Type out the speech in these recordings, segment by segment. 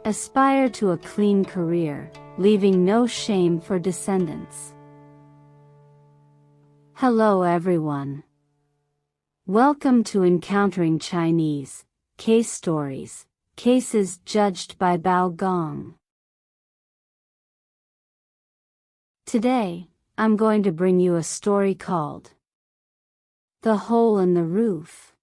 Aspire to a clean career, leaving no shame for descendants. Hello everyone. Welcome to Encountering Chinese, Case Stories, Cases Judged by Bao Gong. Today, I'm going to bring you a story called The Hole in the Roof.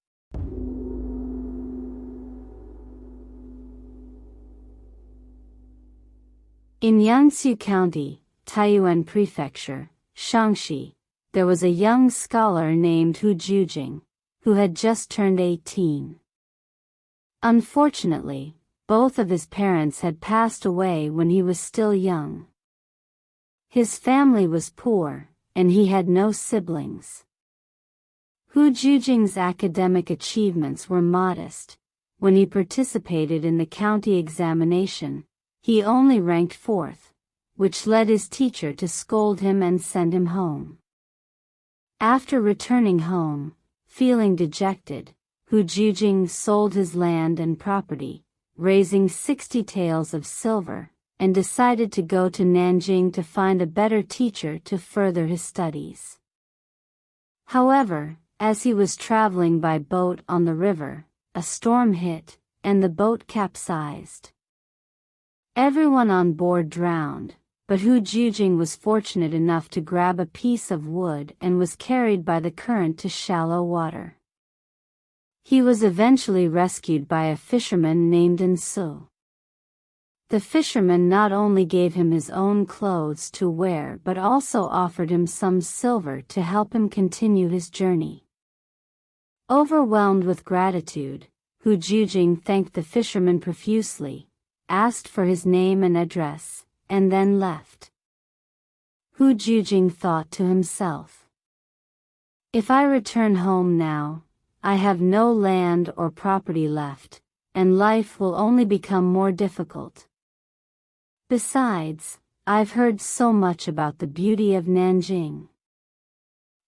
In Yansu County, Taiyuan Prefecture, Shaanxi, there was a young scholar named Hu Jujing, who had just turned 18. Unfortunately, both of his parents had passed away when he was still young. His family was poor, and he had no siblings. Hu Jujing's academic achievements were modest. When he participated in the county examination, he only ranked 4th, which led his teacher to scold him and send him home. After returning home, feeling dejected, Hu Jujing sold his land and property, raising 60 taels of silver, and decided to go to Nanjing to find a better teacher to further his studies. However, as he was traveling by boat on the river, a storm hit, and the boat capsized. Everyone on board drowned, but Hu Jujing was fortunate enough to grab a piece of wood and was carried by the current to shallow water. He was eventually rescued by a fisherman named Su. The fisherman not only gave him his own clothes to wear but also offered him some silver to help him continue his journey. Overwhelmed with gratitude, Hu Jujing thanked the fisherman profusely, asked for his name and address, and then left. Hu Jujing thought to himself, "If I return home now, I have no land or property left, and life will only become more difficult. Besides, I've heard so much about the beauty of Nanjing.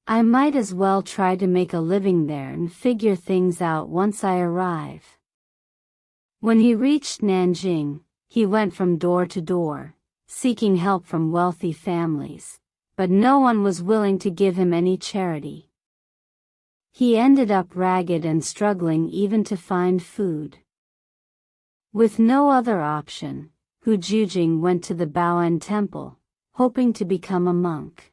I might as well try to make a living there and figure things out once I arrive." When he reached Nanjing, he went from door to door, seeking help from wealthy families, but no one was willing to give him any charity. He ended up ragged and struggling even to find food. With no other option, Hu Jujing went to the Baoan temple, hoping to become a monk.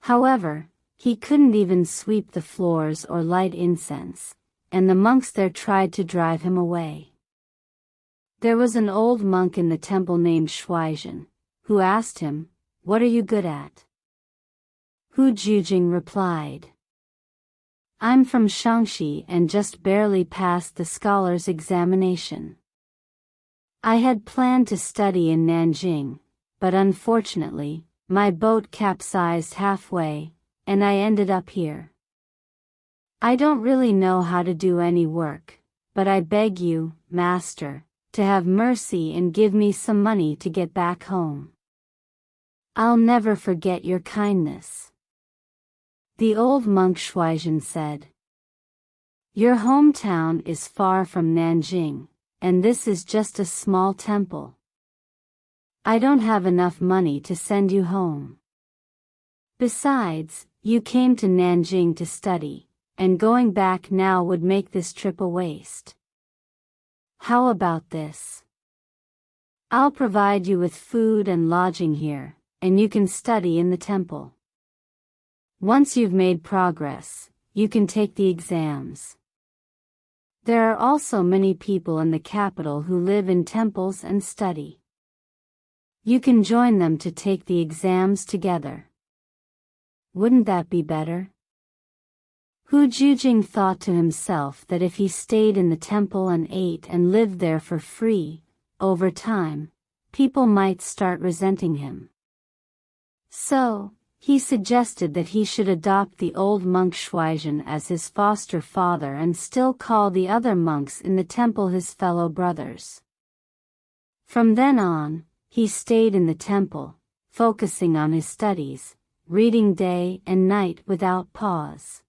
However, he couldn't even sweep the floors or light incense, and the monks there tried to drive him away. There was an old monk in the temple named Shuaizhen, who asked him, "What are you good at?" Hu Jujing replied, "I'm from Shaanxi and just barely passed the scholar's examination. I had planned to study in Nanjing, but unfortunately, my boat capsized halfway, and I ended up here. I don't really know how to do any work, but I beg you, Master, to have mercy and give me some money to get back home. I'll never forget your kindness." The old monk Shuaizhen said, "Your hometown is far from Nanjing, and this is just a small temple. I don't have enough money to send you home. Besides, you came to Nanjing to study, and going back now would make this trip a waste. How about this? I'll provide you with food and lodging here, and you can study in the temple. Once you've made progress, you can take the exams. There are also many people in the capital who live in temples and study. You can join them to take the exams together. Wouldn't that be better?" Hu Jujing thought to himself that if he stayed in the temple and ate and lived there for free, over time, people might start resenting him. So, he suggested that he should adopt the old monk Shuaizhen as his foster father and still call the other monks in the temple his fellow brothers. From then on, he stayed in the temple, focusing on his studies, reading day and night without pause.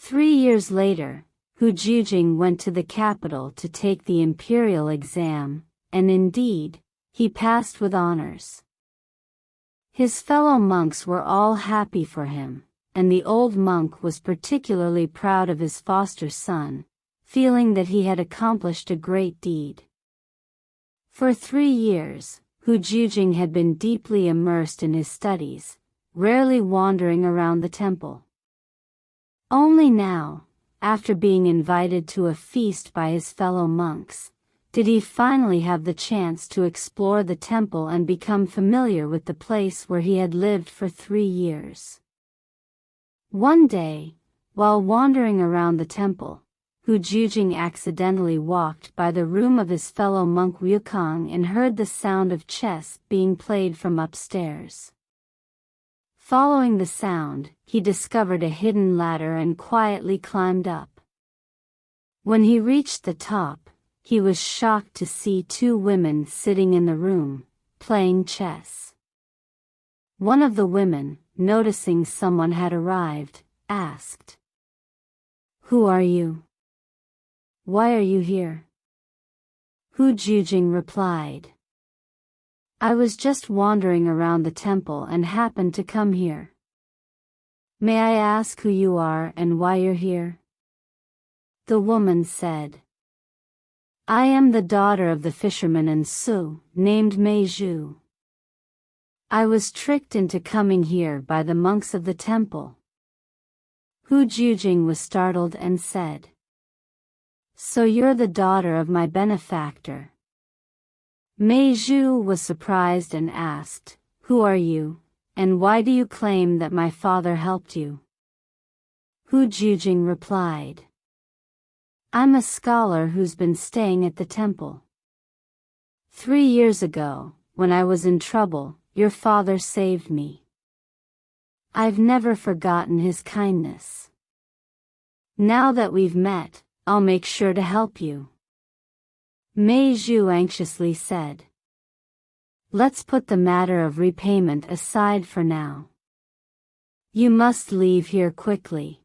3 years later, Hu Jujing went to the capital to take the imperial exam, and indeed, he passed with honors. His fellow monks were all happy for him, and the old monk was particularly proud of his foster son, feeling that he had accomplished a great deed. For 3 years, Hu Jujing had been deeply immersed in his studies, rarely wandering around the temple. Only now, after being invited to a feast by his fellow monks, did he finally have the chance to explore the temple and become familiar with the place where he had lived for 3 years. One day, while wandering around the temple, Hu Jujing accidentally walked by the room of his fellow monk Gong and heard the sound of chess being played from upstairs. Following the sound, he discovered a hidden ladder and quietly climbed up. When he reached the top, he was shocked to see 2 women sitting in the room, playing chess. One of the women, noticing someone had arrived, asked, "Who are you? Why are you here?" Hu Jujing replied, "I was just wandering around the temple and happened to come here. May I ask who you are and why you're here?" The woman said, "I am the daughter of the fisherman in Su, named Mei Zhu. I was tricked into coming here by the monks of the temple." Hu Jujing was startled and said, "So you're the daughter of my benefactor?" Mei Zhu was surprised and asked, "Who are you, and why do you claim that my father helped you?" Hu Jujing replied, "I'm a scholar who's been staying at the temple. 3 years ago, when I was in trouble, your father saved me. I've never forgotten his kindness. Now that we've met, I'll make sure to help you." Mei Zhu anxiously said, "Let's put the matter of repayment aside for now. You must leave here quickly."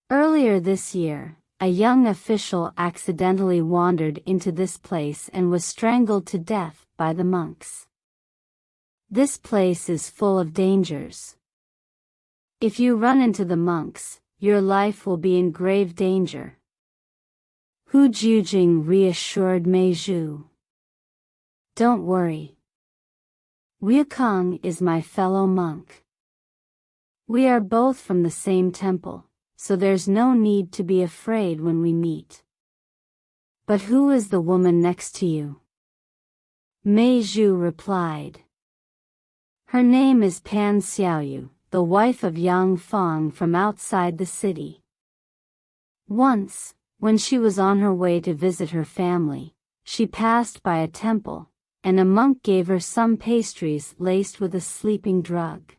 Earlier this year, a young official accidentally wandered into this place and was strangled to death by the monks. This place is full of dangers. If you run into the monks, your life will be in grave danger. Hu Jujing reassured Mei Zhu. "Don't worry. Gong is my fellow monk. We are both from the same temple, so there's no need to be afraid when we meet." "But who is the woman next to you?" Mei Zhu replied. "Her name is Pan Xiaoyu, the wife of Yang Fong from outside the city. Once, when she was on her way to visit her family, she passed by a temple, and a monk gave her some pastries laced with a sleeping drug.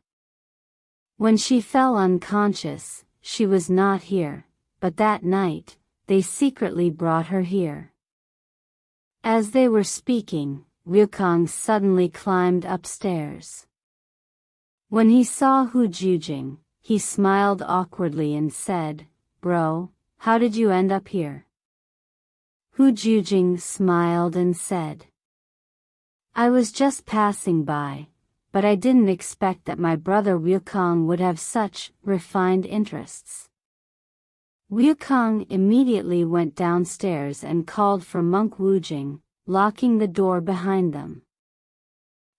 When she fell unconscious, she was not here, but that night, they secretly brought her here." As they were speaking, Gong suddenly climbed upstairs. When he saw Hu Jujing, he smiled awkwardly and said, "Bro, how did you end up here?" Hu Jujing smiled and said, "I was just passing by, but I didn't expect that my brother Gong would have such refined interests." Gong immediately went downstairs and called for Monk Wujing, locking the door behind them.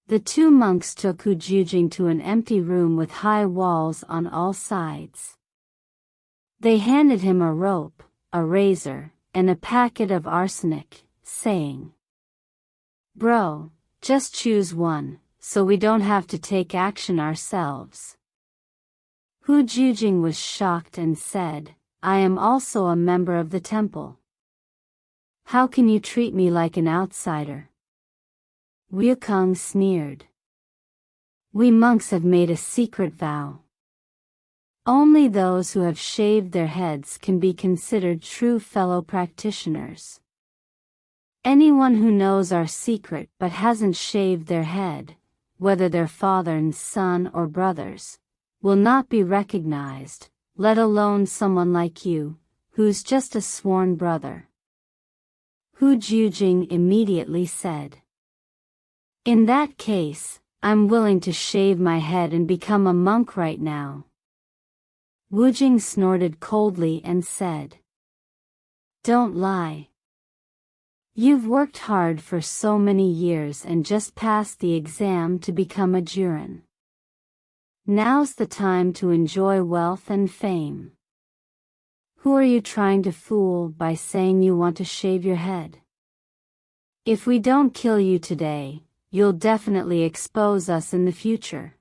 The 2 monks took Hu Jujing to an empty room with high walls on all sides. They handed him a rope, a razor, and a packet of arsenic, saying, "Bro, just choose one, so we don't have to take action ourselves." Hu Jujing was shocked and said, "I am also a member of the temple. How can you treat me like an outsider?" Gong sneered. "We monks have made a secret vow. Only those who have shaved their heads can be considered true fellow practitioners. Anyone who knows our secret but hasn't shaved their head, whether they're father and son or brothers, will not be recognized, let alone someone like you, who's just a sworn brother. Jing immediately said. In that case, I'm willing to shave my head and become a monk right now. Jing snorted coldly and said. Don't lie. You've worked hard for so many years and just passed the exam to become a juren. Now's the time to enjoy wealth and fame. Who are you trying to fool by saying you want to shave your head? If we don't kill you today, you'll definitely expose us in the future.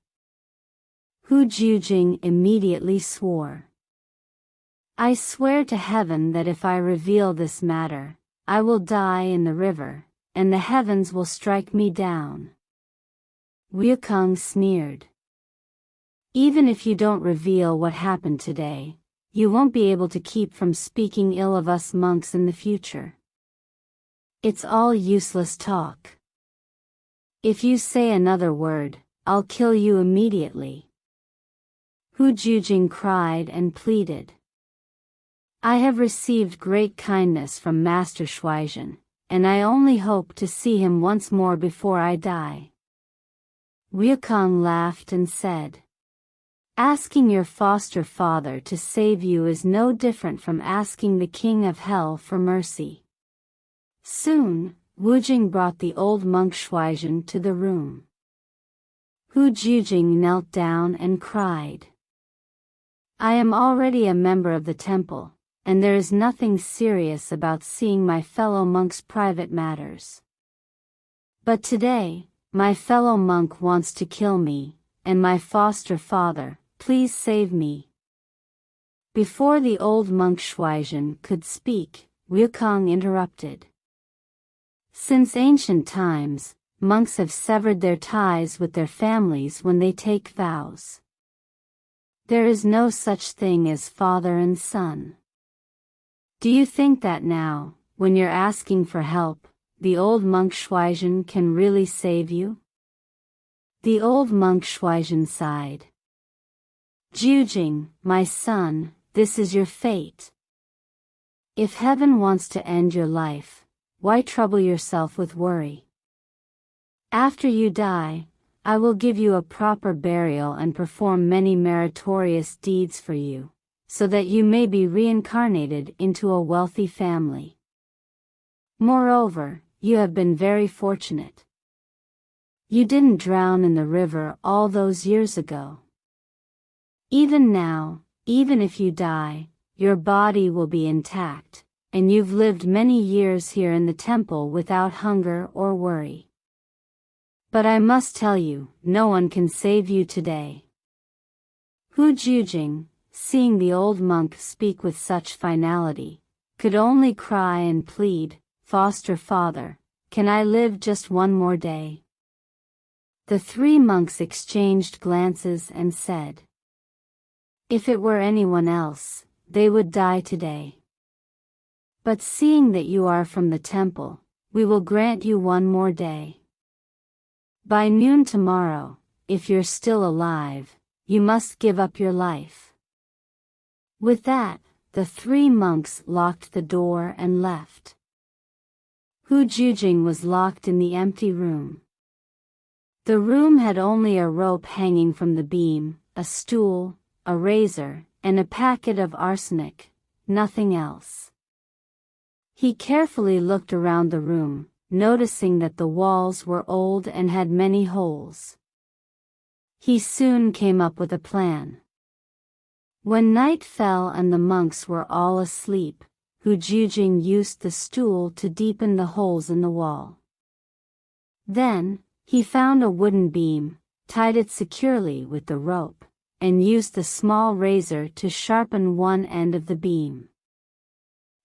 Jing immediately swore. I swear to heaven that if I reveal this matter, I will die in the river, and the heavens will strike me down. Gong sneered. Even if you don't reveal what happened today, you won't be able to keep from speaking ill of us monks in the future. It's all useless talk. If you say another word, I'll kill you immediately. Jing cried and pleaded. I have received great kindness from Master Shuaizhen, and I only hope to see him once more before I die. Gong laughed and said. Asking your foster father to save you is no different from asking the king of hell for mercy. Soon, Jing brought the old monk Shuaizhen to the room. Jing knelt down and cried. I am already a member of the temple, and there is nothing serious about seeing my fellow monk's private matters. But today, my fellow monk wants to kill me, and my foster father, please save me. Before the old monk Shuaizhen could speak, Gong interrupted. Since ancient times, monks have severed their ties with their families when they take vows. There is no such thing as father and son. Do you think that now, when you're asking for help, the old monk Shuaizhen can really save you? The old monk Shuaizhen sighed. Jing, my son, this is your fate. If heaven wants to end your life, why trouble yourself with worry? After you die, I will give you a proper burial and perform many meritorious deeds for you, so that you may be reincarnated into a wealthy family. Moreover, you have been very fortunate. You didn't drown in the river all those years ago. Even now, even if you die, your body will be intact, and you've lived many years here in the temple without hunger or worry. But I must tell you, no one can save you today. Jing, seeing the old monk speak with such finality, could only cry and plead, Foster father, can I live just one more day? The three monks exchanged glances and said. If it were anyone else, they would die today. But seeing that you are from the temple, we will grant you one more day. By noon tomorrow, if you're still alive, you must give up your life. With that, the three monks locked the door and left. Jing was locked in the empty room. The room had only a rope hanging from the beam, a stool, a razor, and a packet of arsenic, nothing else. He carefully looked around the room, noticing that the walls were old and had many holes. He soon came up with a plan. When night fell and the monks were all asleep, Jing used the stool to deepen the holes in the wall. Then, he found a wooden beam, tied it securely with the rope, and used the small razor to sharpen one end of the beam.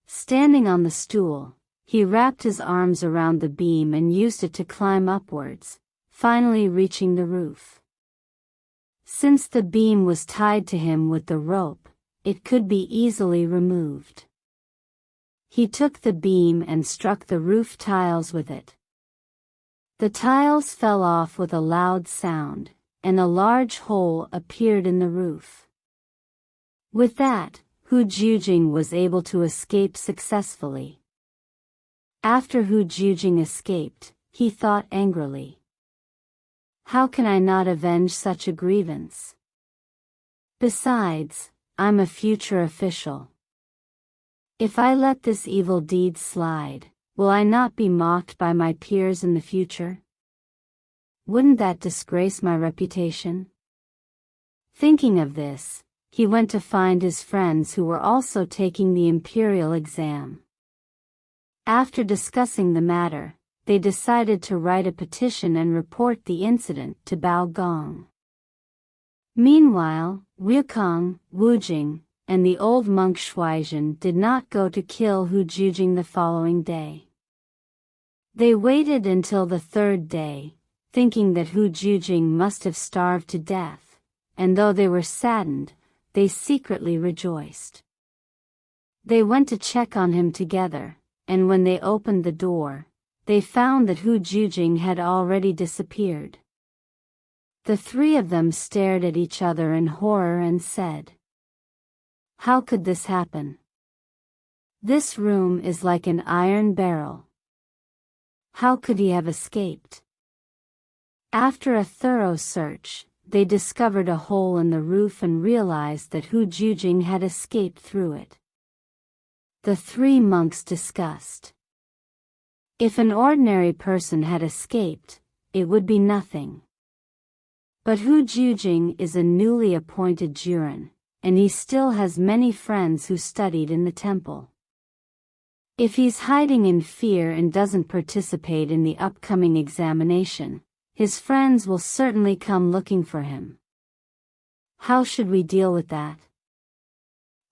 Standing on the stool, he wrapped his arms around the beam and used it to climb upwards, finally reaching the roof. Since the beam was tied to him with the rope, it could be easily removed. He took the beam and struck the roof tiles with it. The tiles fell off with a loud sound, and a large hole appeared in the roof. With that, Hu Jujing was able to escape successfully. After Hu Jujing escaped, he thought angrily. How can I not avenge such a grievance? Besides, I'm a future official. If I let this evil deed slide, will I not be mocked by my peers in the future? Wouldn't that disgrace my reputation? Thinking of this, he went to find his friends who were also taking the imperial exam. After discussing the matter, they decided to write a petition and report the incident to Bao Gong. Meanwhile, Wukong, Wujing, and the old monk Shuaizhen did not go to kill Hu Jujing the following day. They waited until the third day, thinking that Hu Jujing must have starved to death, and though they were saddened, they secretly rejoiced. They went to check on him together, and when they opened the door, they found that Hu Jujing had already disappeared. The three of them stared at each other in horror and said, "How could this happen? This room is like an iron barrel. How could he have escaped?" After a thorough search, they discovered a hole in the roof and realized that Hu Jujing had escaped through it. The three monks discussed. If an ordinary person had escaped, it would be nothing. But Hu Jujing is a newly appointed Juren, and he still has many friends who studied in the temple. If he's hiding in fear and doesn't participate in the upcoming examination, his friends will certainly come looking for him. How should we deal with that?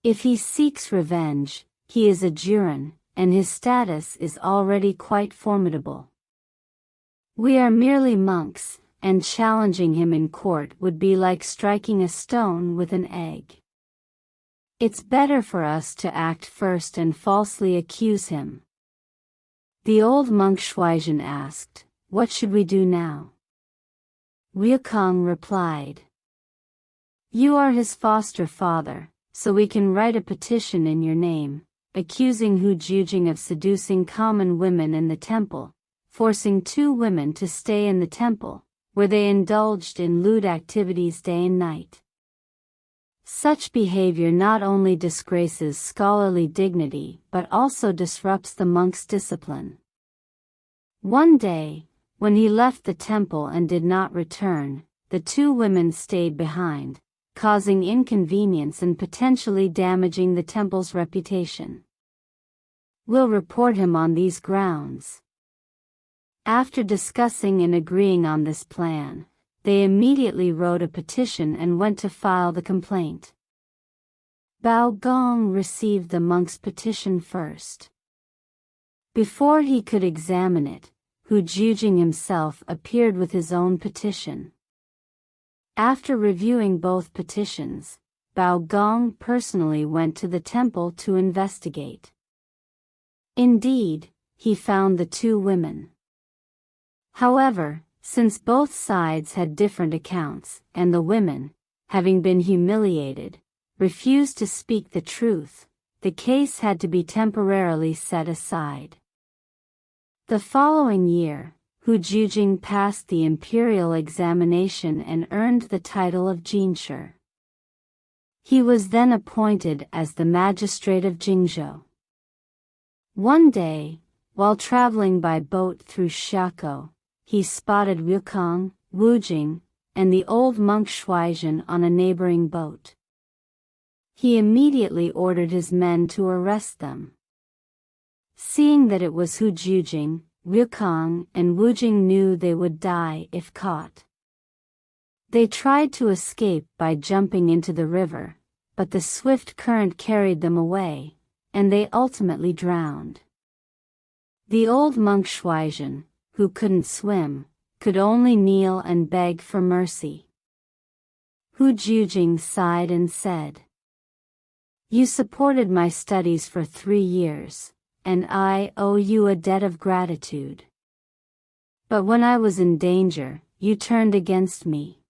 If he seeks revenge, he is a Juren, and his status is already quite formidable. We are merely monks, and challenging him in court would be like striking a stone with an egg. It's better for us to act first and falsely accuse him. The old monk Shuaizhen asked, "What should we do now?" Wukong replied, "You are his foster father, so we can write a petition in your name, accusing Hu Jujing of seducing common women in the temple, forcing 2 women to stay in the temple, where they indulged in lewd activities day and night. Such behavior not only disgraces scholarly dignity but also disrupts the monk's discipline." One day, when he left the temple and did not return, the 2 women stayed behind, causing inconvenience and potentially damaging the temple's reputation. We'll report him on these grounds. After discussing and agreeing on this plan, they immediately wrote a petition and went to file the complaint. Bao Gong received the monk's petition first. Before he could examine it, Hu Jujing himself appeared with his own petition. After reviewing both petitions, Bao Gong personally went to the temple to investigate. Indeed, he found the 2 women. However, since both sides had different accounts, and the women, having been humiliated, refused to speak the truth, the case had to be temporarily set aside. The following year, Hu Jujing passed the imperial examination and earned the title of Jinshi. He was then appointed as the magistrate of Jingzhou. One day, while traveling by boat through Xiakou, he spotted Wukong, Wujing, and the old monk Shuaizhen on a neighboring boat. He immediately ordered his men to arrest them. Seeing that it was Hu Jujing, Wukong and Wujing knew they would die if caught. They tried to escape by jumping into the river, but the swift current carried them away, and they ultimately drowned. The old monk Shuaizhen, who couldn't swim, could only kneel and beg for mercy. Hu Jujing sighed and said, "You supported my studies for 3 years, and I owe you a debt of gratitude. But when I was in danger, you turned against me.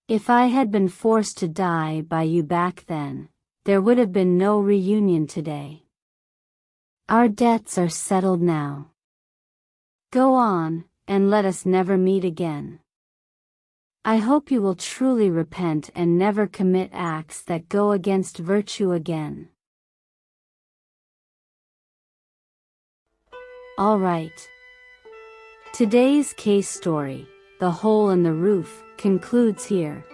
If I had been forced to die by you back then, there would have been no reunion today. Our debts are settled now. Go on, and let us never meet again. I hope you will truly repent and never commit acts that go against virtue again. Alright. Today's case story, The Hole in the Roof, concludes here.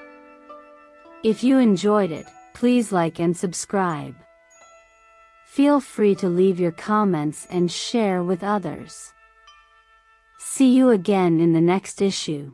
If you enjoyed it, please like and subscribe. Feel free to leave your comments and share with others. See you again in the next issue.